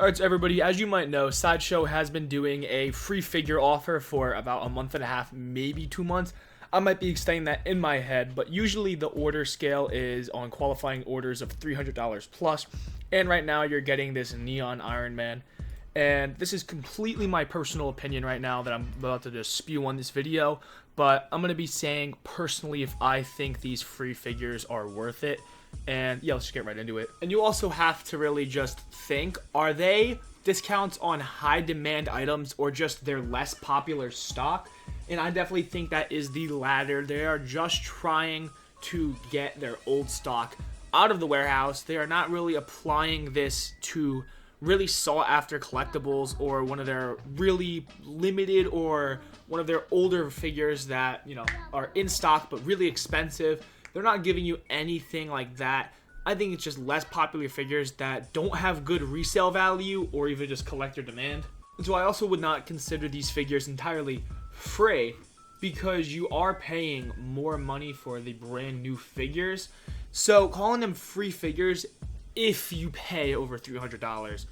Alright, so everybody, as you might know, Sideshow has been doing a free figure offer for about a month and a half, maybe 2 months. I might be extending that in my head, but usually the order scale is on qualifying orders of $300 plus. And right now you're getting this Neon Iron Man. And this is completely my personal opinion right now that I'm about to just spew on this video. But I'm going to be saying personally if I think these free figures are worth it. And yeah, let's just get right into it. And you also have to really just think, are they discounts on high demand items or just their less popular stock? And I definitely think that is the latter. They are just trying to get their old stock out of the warehouse. They are not really applying this to really sought after collectibles or one of their really limited or one of their older figures that, you know, are in stock but really expensive. They're not giving you anything like that. I think it's just less popular figures that don't have good resale value or even just collector demand. So I also would not consider these figures entirely free because you are paying more money for the brand new figures. So calling them free figures if you pay over $300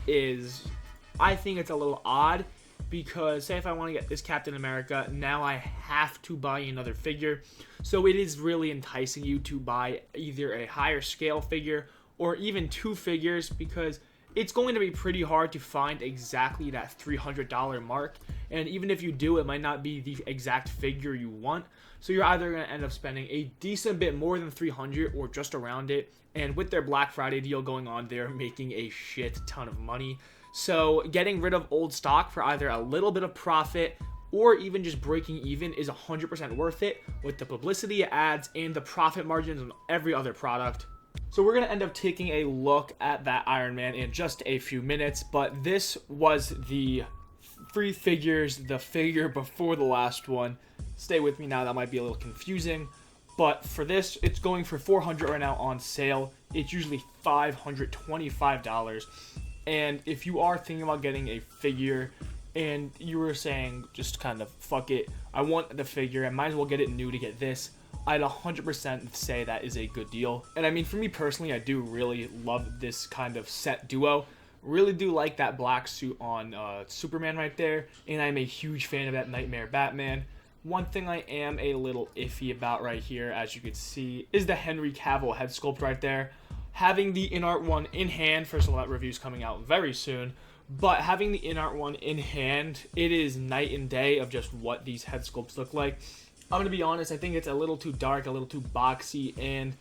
is, I think it's a little odd. Because say if I want to get this Captain America, now I have to buy another figure. So it is really enticing you to buy either a higher scale figure or even two figures, because it's going to be pretty hard to find exactly that $300 mark. And even if you do, it might not be the exact figure you want. So you're either going to end up spending a decent bit more than $300 or just around it. And with their Black Friday deal going on, they're making a shit ton of money. So getting rid of old stock for either a little bit of profit or even just breaking even is 100% worth it with the publicity it adds and the profit margins on every other product. So we're going to end up taking a look at that Iron Man in just a few minutes, but this was the free figures, the figure before the last one. Stay with me now, that might be a little confusing. But for this, it's going for $400 right now on sale. It's usually $525. And if you are thinking about getting a figure and you were saying just kind of fuck it, I want the figure, I might as well get it new to get this, I'd 100% say that is a good deal. And I mean, for me personally, I do really love this kind of set duo. Really do like that black suit on Superman right there, and I'm a huge fan of that Nightmare Batman. One thing I am a little iffy about right here, as you can see, is the Henry Cavill head sculpt right there. Having the in-art one in hand, first of all, that review's coming out very soon, but having the in-art one in hand, it is night and day of just what these head sculpts look like. I'm going to be honest, I think it's a little too dark, a little too boxy, and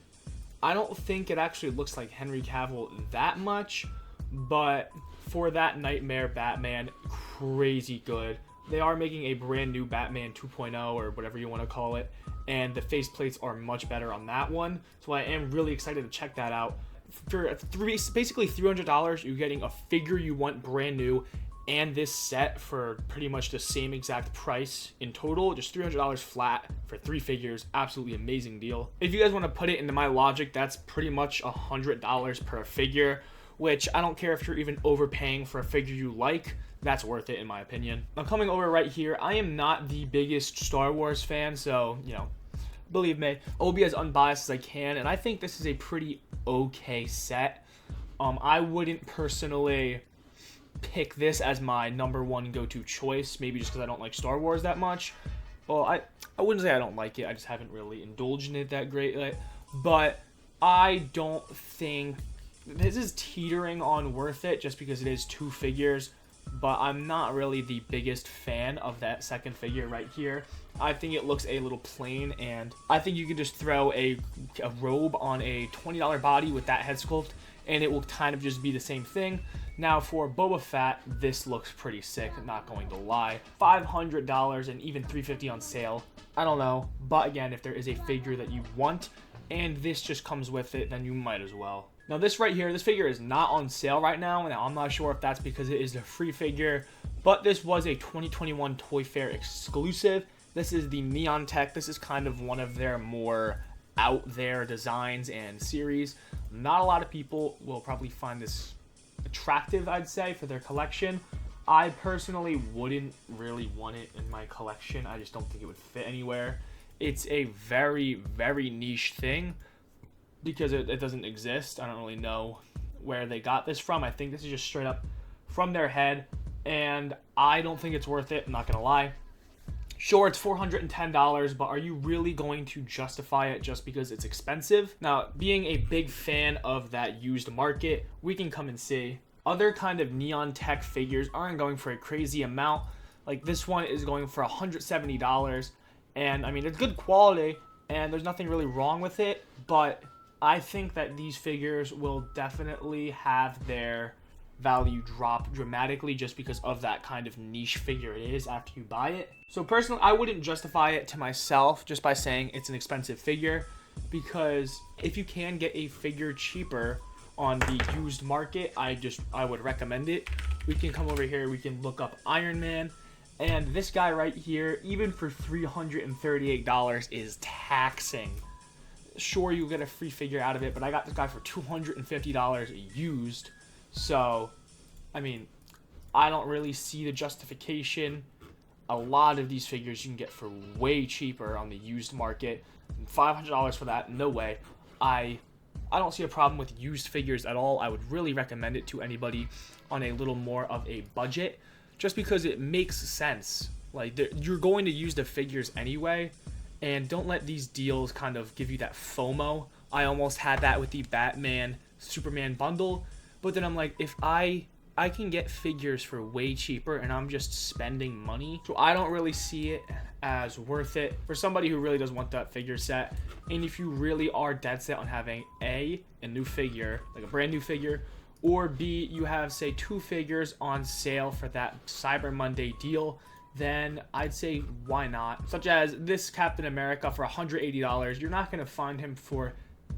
I don't think it actually looks like Henry Cavill that much, but for that Nightmare Batman, crazy good. They are making a brand new Batman 2.0 or whatever you want to call it, and the faceplates are much better on that one, so I am really excited to check that out. For basically $300, you're getting a figure you want brand new and this set for pretty much the same exact price in total, just $300 flat for 3 figures. Absolutely amazing deal. If you guys want to put it into my logic, that's pretty much $100 per figure, which I don't care if you're even overpaying for a figure you like, that's worth it in my opinion. Now coming over right here, I am not the biggest Star Wars fan, so, you know, believe me, I'll be as unbiased as I can, and I think this is a pretty okay set. I wouldn't personally pick this as my number one go-to choice, maybe just because I don't like Star Wars that much. Well, I wouldn't say I don't like it, I just haven't really indulged in it that great, but I don't think this is teetering on worth it just because it is 2 figures, but I'm not really the biggest fan of that second figure right here. I think it looks a little plain, and I think you could just throw a robe on a $20 body with that head sculpt, and it will kind of just be the same thing. Now for Boba Fett, this looks pretty sick, not going to lie. $500 and even $350 on sale. I don't know, but again, if there is a figure that you want, and this just comes with it, then you might as well. Now this right here, this figure is not on sale right now. Now I'm not sure if that's because it is a free figure, but this was a 2021 Toy Fair exclusive. This is the Neon Tech. This is kind of one of their more out there designs and series. Not a lot of people will probably find this attractive, I'd say, for their collection. I personally wouldn't really want it in my collection. I just don't think it would fit anywhere. It's a very, very niche thing because it doesn't exist. I don't really know where they got this from. I think this is just straight up from their head, and I don't think it's worth it. I'm not gonna lie. Sure, it's $410, but are you really going to justify it just because it's expensive? Now, being a big fan of that used market, we can come and see. Other kind of neon tech figures aren't going for a crazy amount. Like this one is going for $170, and I mean, it's good quality, and there's nothing really wrong with it, but I think that these figures will definitely have their value drop dramatically just because of that kind of niche figure it is after you buy it. So personally, I wouldn't justify it to myself just by saying it's an expensive figure, because if you can get a figure cheaper on the used market, I would recommend it. We can come over here, we can look up Iron Man, and this guy right here, even for $338, is taxing. Sure, you get a free figure out of it, but I got this guy for $250 used. So, I mean, I don't really see the justification. A lot of these figures you can get for way cheaper on the used market. $500 for that, no way. I don't see a problem with used figures at all. I would really recommend it to anybody on a little more of a budget, just because it makes sense. Like, you're going to use the figures anyway, and don't let these deals kind of give you that FOMO. I almost had that with the Batman Superman bundle. But then I'm like, if I can get figures for way cheaper and I'm just spending money, so I don't really see it as worth it for somebody who really does want that figure set. And if you really are dead set on having a new figure, like a brand new figure, or B, you have say 2 figures on sale for that Cyber Monday deal, then I'd say why not? Such as this Captain America for $180. You're not going to find him for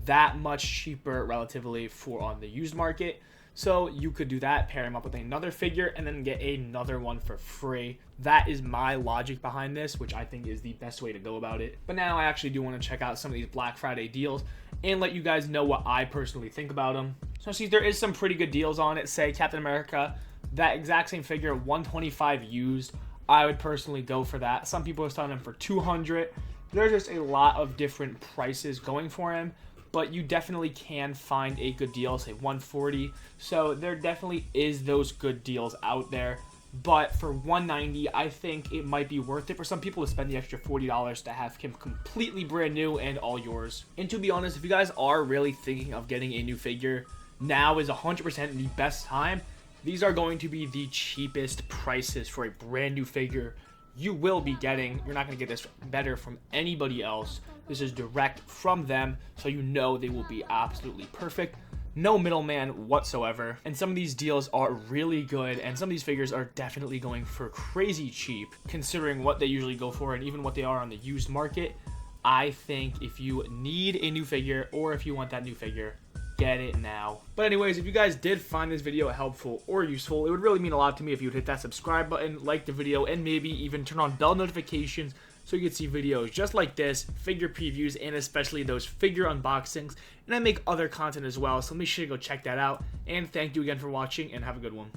that much cheaper relatively for on the used market. So you could do that, pair him up with another figure, and then get another one for free. That is my logic behind this, which I think is the best way to go about it. But now I actually do want to check out some of these Black Friday deals and let you guys know what I personally think about them. So see, there is some pretty good deals on it. Say Captain America, that exact same figure, $125 used. I would personally go for that. Some people are selling him for $200. There's just a lot of different prices going for him, but you definitely can find a good deal, say $140. So there definitely is those good deals out there. But for $190, I think it might be worth it for some people to spend the extra $40 to have him completely brand new and all yours. And to be honest, if you guys are really thinking of getting a new figure, now is 100% the best time. These are going to be the cheapest prices for a brand new figure you will be getting. You're not going to get this better from anybody else. This is direct from them, so you know they will be absolutely perfect. No middleman whatsoever. And some of these deals are really good, and some of these figures are definitely going for crazy cheap, considering what they usually go for and even what they are on the used market. I think if you need a new figure, or if you want that new figure, get it now. But anyways, if you guys did find this video helpful or useful, it would really mean a lot to me if you would hit that subscribe button, like the video, and maybe even turn on bell notifications so you can see videos just like this, figure previews, and especially those figure unboxings. And I make other content as well, so make sure to go check that out. And thank you again for watching, and have a good one.